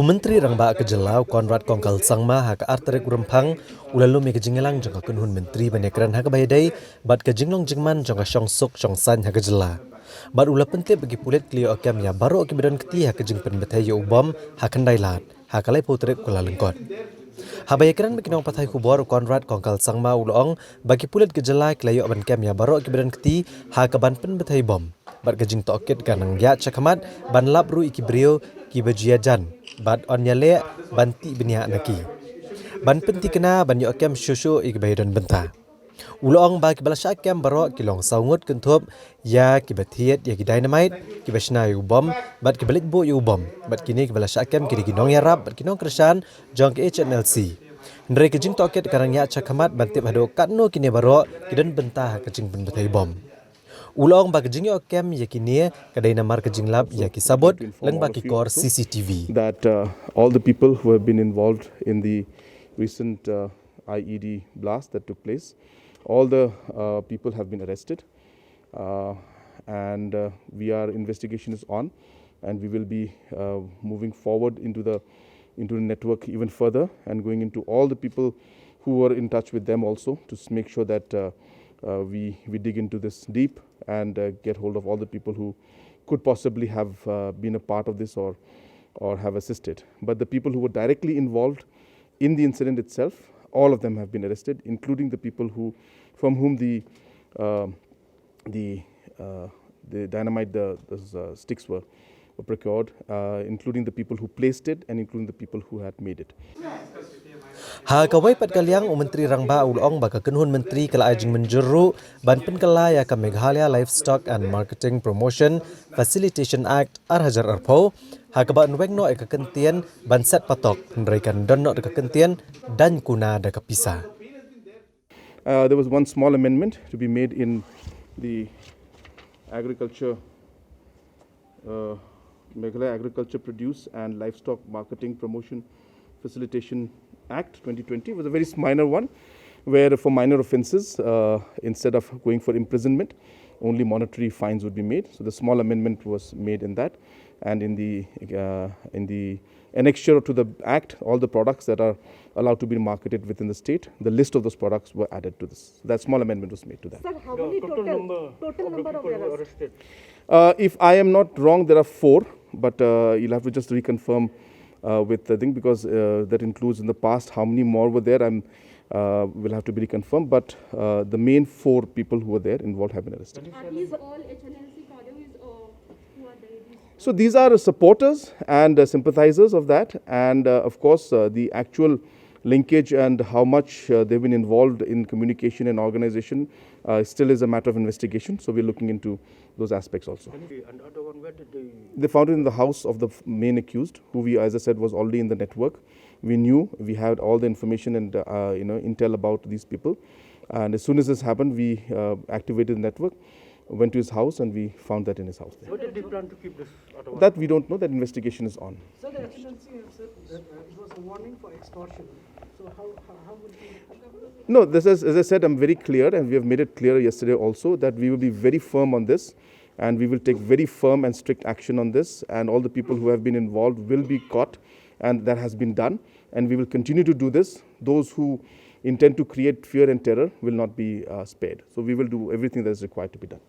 Menteri Rangba ke Jelau Konrad Kongkal Sangma hak arterek Urempang ulalu me kejingelang jangka kunhun menteri banekran hak bayadai bat kejinglong jingman jangka syongsuk syongsan hak jela. Bat ula penting bagi pulit klio okam ya baru akibadan keti hak Jingpynbthei ya ubam hak kendailat hak alai putrek kula lengkot. Habayakran bikinong pathai kubor Konrad Kongkal Sangma ulong bagi pulit gejala klayo ban kam ya baru akibadan keti hak Jingpynbthei bom. Bat kejing tokit kanang ya cakamat ban labru ikibrio Kiba jiajan bat on yale banti benia naki ban penti kena ban yo kem shushu ikbaidon benta ulong ba kibala syakam baro kilong saungut kentup ya kibathiet ya dynamite kibashna yu bom bat kibalik bo yu bom bat kini kibala syakam kiri ginong Iarap bat kinong kersan jong ke Hnlc ndre kejing toket karang ya chakamat bantip hado katno kini baro kidan benta kejing Jingpynbthei bom Ulong bagi jingyo kem yakini kadai namar kejinglap yaki sabot leng bagi kor CCTV. That all the people who have been involved in the recent IED blast that took place, all the people have been arrested, and investigation is on, and we will be moving forward into the network even further and going into all the people who were in touch with them also to make sure that we dig into this deep and get hold of all the people who could possibly have been a part of this or have assisted. But the people who were directly involved in the incident itself, all of them have been arrested, including the people from whom the dynamite, the sticks were procured, including the people who placed it and including the people who had made it. Ha kawai pat kaliang Menteri Rangba ulong baka kenhun menteri kala ajing menjeru ban penkala ya ka Meghalaya Livestock and Marketing Promotion Facilitation Act arhajar arpo ha ka ba nwengno e ka kentian ban set patok nreikan donno de ka kentian dan kuna de ka pisa. There was one small amendment to be made in the Meghalaya Agriculture Produce and Livestock Marketing Promotion Facilitation Act 2020 was a very minor one, where for minor offences, instead of going for imprisonment, only monetary fines would be made. So the small amendment was made in that, and in the annexure to the act, all the products that are allowed to be marketed within the state, the list of those products were added to this. That small amendment was made to that. Sir, how many total number of arrested? If I am not wrong, there are 4, but you'll have to just reconfirm with the thing, because that includes in the past how many more were there. Will have to be reconfirmed, but the main 4 people who were there involved have been arrested. Are these all Hnlc followers or who are they? So these are supporters and sympathizers of that, and of course the actual linkage and how much they've been involved in communication and organization still is a matter of investigation. So we're looking into those aspects also. And other one, where did they found it in the house of the main accused, who we, as I said, was already in the network. We knew, we had all the information and intel about these people, and as soon as this happened, we activated the network, went to his house, and we found that in his house. What did they plan to keep this? That we don't know. That investigation is on. So the Hnlc have said that it was a warning for extortion. So how would you? No, this is, as I said, I'm very clear, and we have made it clear yesterday also that we will be very firm on this, and we will take very firm and strict action on this, and all the people who have been involved will be caught, and that has been done, and we will continue to do this. Those who intend to create fear and terror will not be spared. So we will do everything that is required to be done.